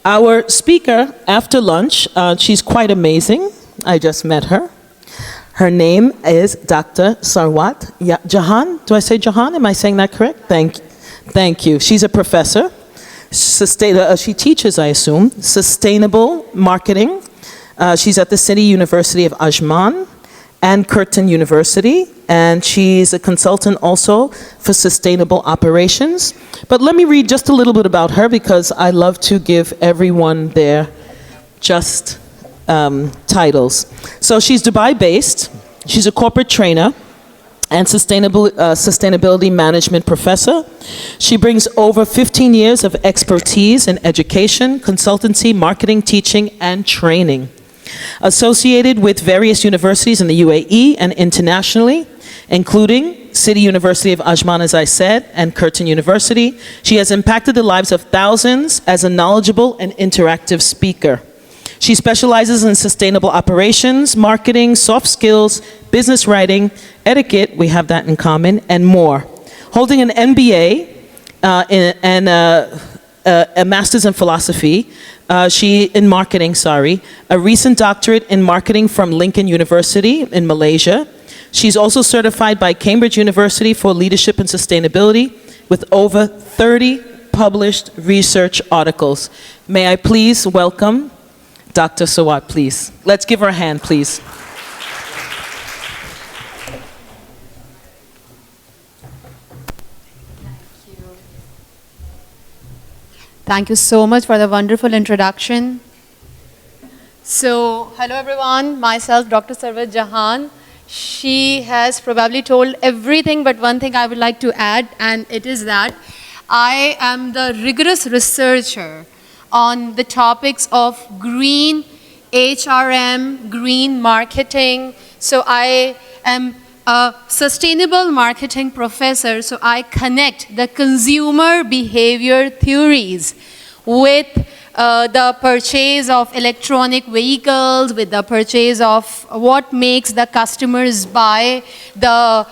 Our speaker after lunch, she's quite amazing. I just met her. Her name is Dr. Sarwat Jahan. Do I say Jahan? Am I saying that correct? Thank you. She's a professor. She teaches, I assume, sustainable marketing. She's at the City University of Ajman and Curtin University, and she's a consultant also for sustainable operations. But let me read just a little bit about her, because I love to give everyone their just titles. So she's Dubai-based. She's a corporate trainer and sustainability management professor. She brings over 15 years of expertise in education, consultancy, marketing, teaching, and training. Associated with various universities in the UAE and internationally, including City University of Ajman, as I said, and Curtin University. She has impacted the lives of thousands as a knowledgeable and interactive speaker. She specializes in sustainable operations, marketing, soft skills, business writing, etiquette, we have that in common, and more. Holding an MBA and a master's in philosophy, in marketing, a recent doctorate in marketing from Lincoln University in Malaysia. She's also certified by Cambridge University for leadership and sustainability with over 30 published research articles. May I please welcome Dr. Sarwat, please. Let's give her a hand, please. Thank you so much for the wonderful introduction. So, hello everyone, myself, Dr. Sarwat Jahan. She has probably told everything, but one thing I would like to add, and it is that I am the rigorous researcher on the topics of green HRM, green marketing. So I am a sustainable marketing professor, so I connect the consumer behavior theories with the purchase of electronic vehicles, with the purchase of what makes the customers buy the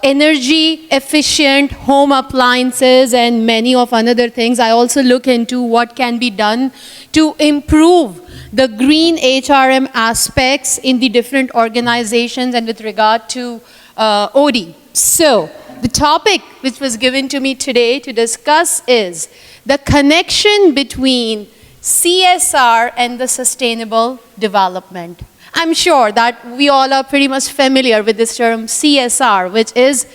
energy efficient home appliances and many of other things. I also look into what can be done to improve the green HRM aspects in the different organizations and with regard to OD. So, the topic which was given to me today to discuss is the connection between CSR and the sustainable development. I'm sure that we all are pretty much familiar with this term CSR, which is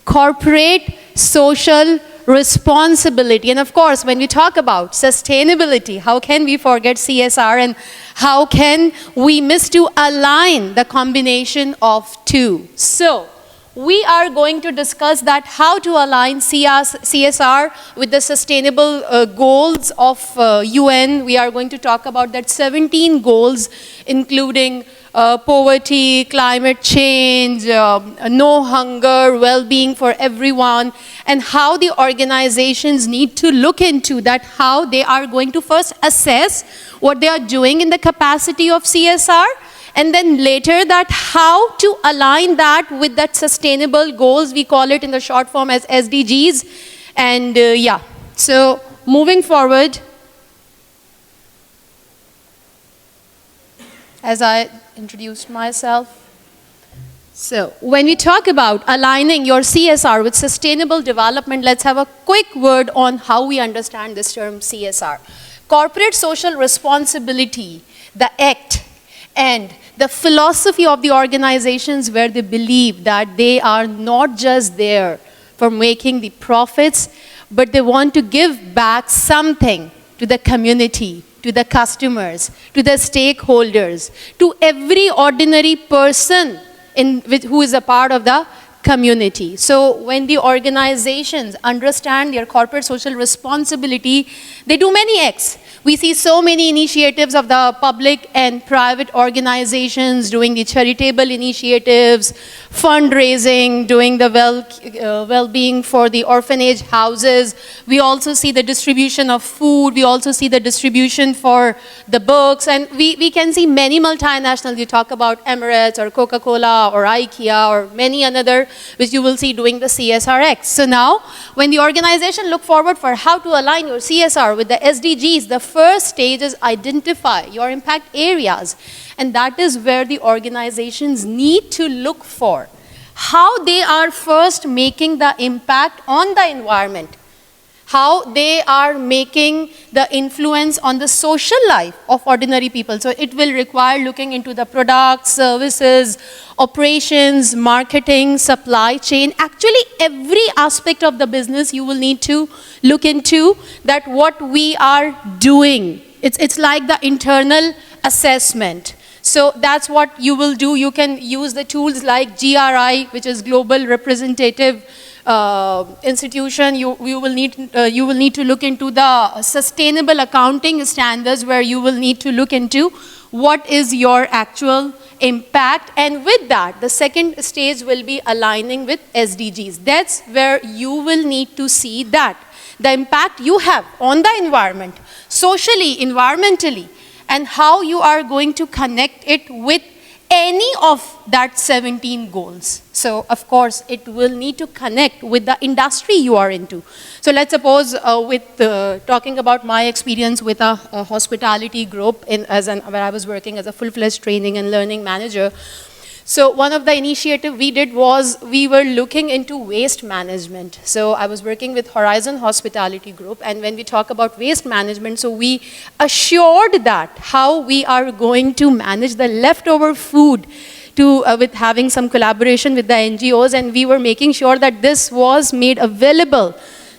corporate social responsibility. And of course, when we talk about sustainability, how can we forget CSR, and how can we miss to align the combination of two? So, we are going to discuss that how to align CSR with the sustainable goals of UN. We are going to talk about that 17 goals, including poverty, climate change, no hunger, well-being for everyone, and how the organizations need to look into that, how they are going to first assess what they are doing in the capacity of CSR, and then later that how to align that with that sustainable goals. We call it in the short form as SDGs. And yeah, so moving forward, as I introduced myself. So when we talk about aligning your CSR with sustainable development, let's have a quick word on how we understand this term CSR. Corporate social responsibility, the act, and the philosophy of the organizations where they believe that they are not just there for making the profits, but they want to give back something to the community, to the customers, to the stakeholders, to every ordinary person who is a part of the community. So when the organizations understand their corporate social responsibility, they do many acts. We see so many initiatives of the public and private organizations doing the charitable initiatives, fundraising, doing the well-being for the orphanage houses. We also see the distribution of food. We also see the distribution for the books. And we can see many multinationals. You talk about Emirates or Coca-Cola or IKEA or many another which you will see doing the CSRX. So now, when the organization look forward for how to align your CSR with the SDGs, the first stage is identify your impact areas. And that is where the organizations need to look for how they are first making the impact on the environment, how they are making the influence on the social life of ordinary people. So it will require looking into the products, services, operations, marketing, supply chain. Actually, every aspect of the business you will need to look into that what we are doing. It's like the internal assessment. So that's what you will do. You can use the tools like GRI, which is Global Representative Institution. You will need to look into the sustainable accounting standards, where you will need to look into what is your actual impact. And with that, the second stage will be aligning with SDGs. That's where you will need to see that the impact you have on the environment, socially, environmentally, and how you are going to connect it with any of that 17 goals. So, of course, it will need to connect with the industry you are into. So, let's suppose talking about my experience with a hospitality group where I was working as a full-fledged training and learning manager. So one of the initiative we did was we were looking into waste management. So I was working with Horizon Hospitality Group, and when we talk about waste management, so we assured that how we are going to manage the leftover food with having some collaboration with the NGOs, and we were making sure that this was made available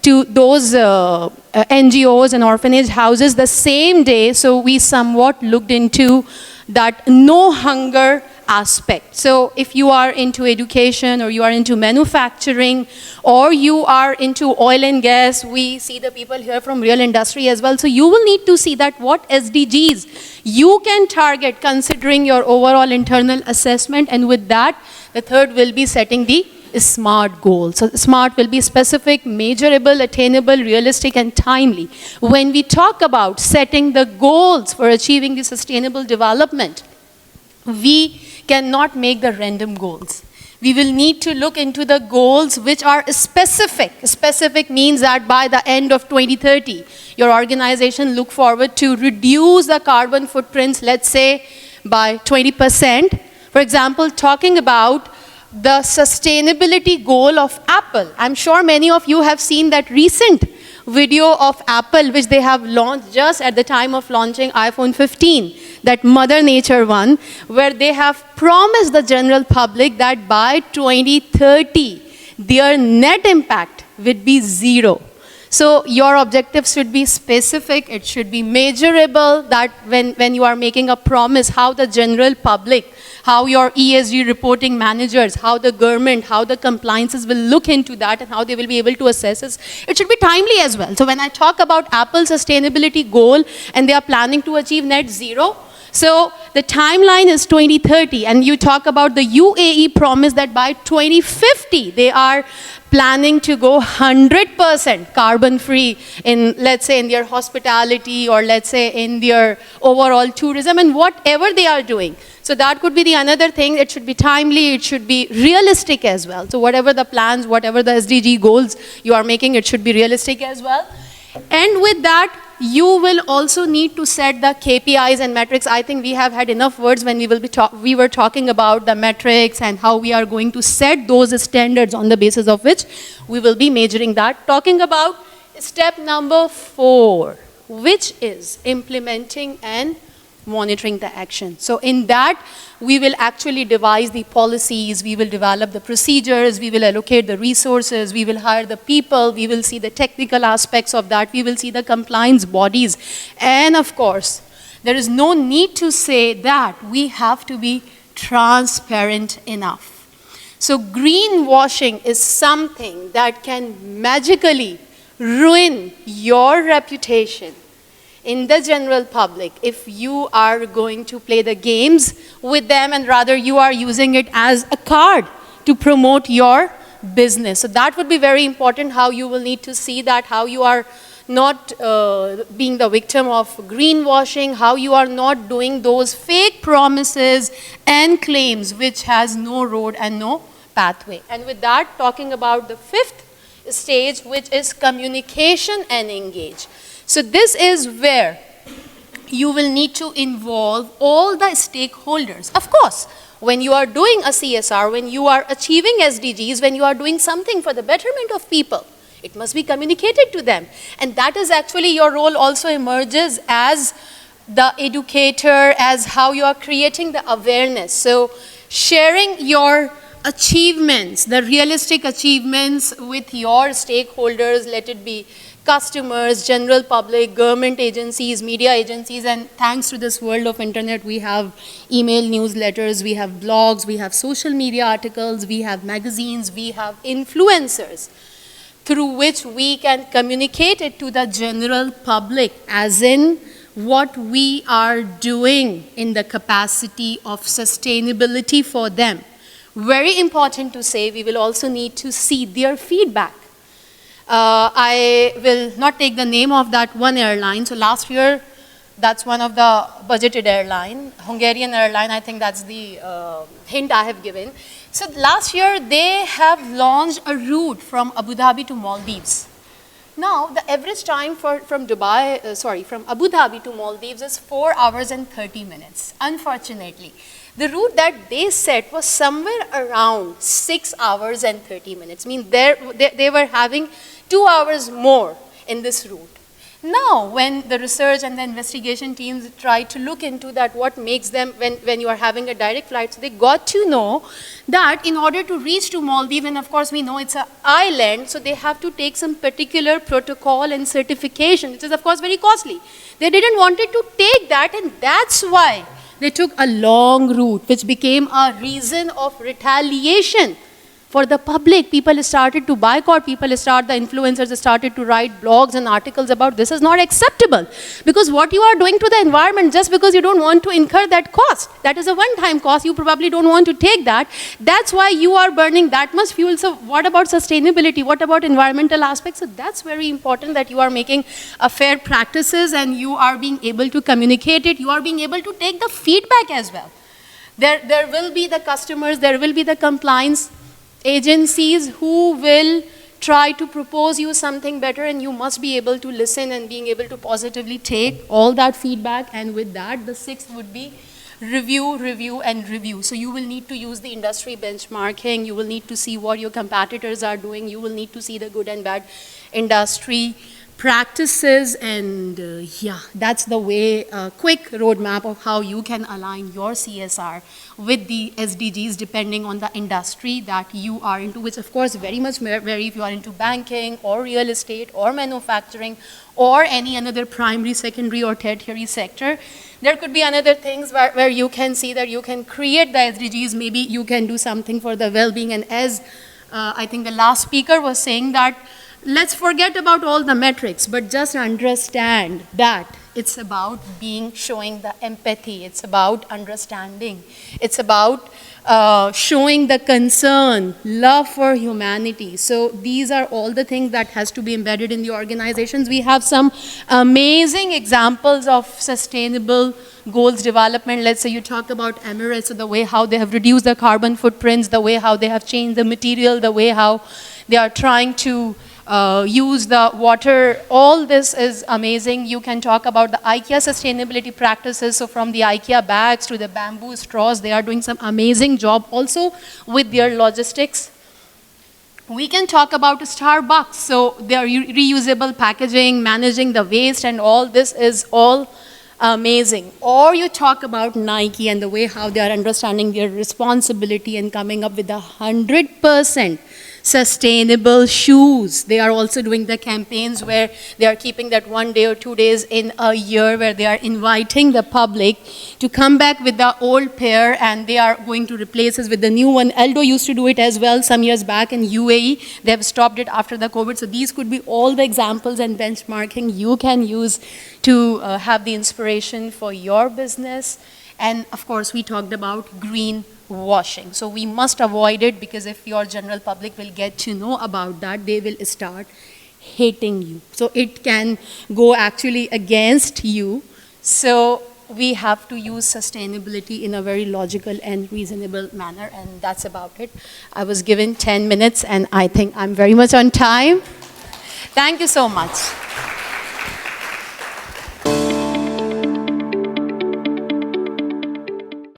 to those NGOs and orphanage houses the same day. So we somewhat looked into that no hunger aspect. So if you are into education, or you are into manufacturing, or you are into oil and gas, we see the people here from real industry as well. So you will need to see that what SDGs you can target considering your overall internal assessment. And with that, the third will be setting the SMART goals. So SMART will be specific, measurable, attainable, realistic, and timely. When we talk about setting the goals for achieving the sustainable development, we cannot make the random goals. We will need to look into the goals which are specific. Specific means that by the end of 2030, your organization look forward to reduce the carbon footprints, let's say, by 20%. For example, talking about the sustainability goal of Apple. I'm sure many of you have seen that recent video of Apple, which they have launched just at the time of launching iPhone 15, that Mother Nature one, where they have promised the general public that by 2030, their net impact would be 0. So your objectives should be specific, it should be measurable, that when you are making a promise, how the general public, how your ESG reporting managers, how the government, how the compliances will look into that, and how they will be able to assess it. It should be timely as well. So when I talk about Apple's sustainability goal, and they are planning to achieve net 0, so the timeline is 2030, and you talk about the UAE promise that by 2050, they are planning to go 100% carbon free in, let's say, in their hospitality, or let's say in their overall tourism, and whatever they are doing. So that could be the another thing. It should be timely, it should be realistic as well. So whatever the plans, whatever the SDG goals you are making, it should be realistic as well. And with that, you will also need to set the KPIs and metrics. I think we have had enough words when we were talking about the metrics and how we are going to set those standards on the basis of which we will be measuring that. Talking about step number 4, which is implementing and monitoring the action. So in that, we will actually devise the policies, we will develop the procedures, we will allocate the resources, we will hire the people, we will see the technical aspects of that, we will see the compliance bodies. And of course, there is no need to say that we have to be transparent enough. So greenwashing is something that can magically ruin your reputation in the general public if you are going to play the games with them, and rather you are using it as a card to promote your business. So that would be very important, how you will need to see that, how you are not being the victim of greenwashing, how you are not doing those fake promises and claims which has no road and no pathway. And with that, talking about the fifth stage, which is communication and engage. So this is where you will need to involve all the stakeholders. Of course, when you are doing a CSR, when you are achieving SDGs, when you are doing something for the betterment of people, it must be communicated to them. And that is actually your role also emerges as the educator, as how you are creating the awareness. So sharing your achievements, the realistic achievements with your stakeholders, let it be customers, general public, government agencies, media agencies, and thanks to this world of internet, we have email newsletters, we have blogs, we have social media articles, we have magazines, we have influencers through which we can communicate it to the general public, as in what we are doing in the capacity of sustainability for them. Very important to say, we will also need to see their feedback. I will not take the name of that one airline. So last year, that's one of the budgeted airline, Hungarian airline, I think that's the hint I have given. So last year, they have launched a route from Abu Dhabi to Maldives. Now, the average time from Abu Dhabi to Maldives is 4 hours and 30 minutes, unfortunately. The route that they set was somewhere around 6 hours and 30 minutes. I mean, they were having 2 hours more in this route. Now, when the research and the investigation teams tried to look into that, what makes them, when you are having a direct flight, so they got to know that in order to reach to Maldives, and of course we know it's an island, so they have to take some particular protocol and certification, which is of course very costly. They didn't want it to take that, and that's why they took a long route, which became a reason of retaliation for the public. People started to boycott, the influencers started to write blogs and articles about this is not acceptable. Because what you are doing to the environment, just because you don't want to incur that cost, that is a one-time cost, you probably don't want to take that. That's why you are burning that much fuel. So what about sustainability? What about environmental aspects? So that's very important, that you are making fair practices and you are being able to communicate it. You are being able to take the feedback as well. There will be the customers, there will be the compliance agencies who will try to propose you something better, and you must be able to listen and being able to positively take all that feedback. And with that, the sixth would be review, review, and review. So you will need to use the industry benchmarking, you will need to see what your competitors are doing, you will need to see the good and bad industry practices, and yeah, that's the way, a quick roadmap of how you can align your CSR with the SDGs depending on the industry that you are into, which of course very much vary if you are into banking or real estate or manufacturing or any another primary, secondary or tertiary sector. There could be another things where you can see that you can create the SDGs, maybe you can do something for the well-being, and as I think the last speaker was saying that let's forget about all the metrics, but just understand that it's about showing the empathy, it's about understanding, it's about showing the concern, love for humanity. So these are all the things that has to be embedded in the organizations. We have some amazing examples of sustainable goals development. Let's say you talk about Emirates, so the way how they have reduced the carbon footprints, the way how they have changed the material, the way how they are trying to use the water. All this is amazing. You can talk about the IKEA sustainability practices. So from the IKEA bags to the bamboo straws, they are doing some amazing job also with their logistics. We can talk about Starbucks. So their reusable packaging, managing the waste, and all this is all amazing. Or you talk about Nike and the way how they are understanding their responsibility and coming up with 100% sustainable shoes. They are also doing the campaigns where they are keeping that 1 day or 2 days in a year where they are inviting the public to come back with the old pair, and they are going to replace us with the new one. Aldo used to do it as well some years back in UAE. They have stopped it after the COVID. So these could be all the examples and benchmarking you can use to have the inspiration for your business. And of course, we talked about green washing. So we must avoid it, because if your general public will get to know about that, they will start hating you. So it can go actually against you. So we have to use sustainability in a very logical and reasonable manner, and that's about it. I was given 10 minutes, and I think I'm very much on time. Thank you so much.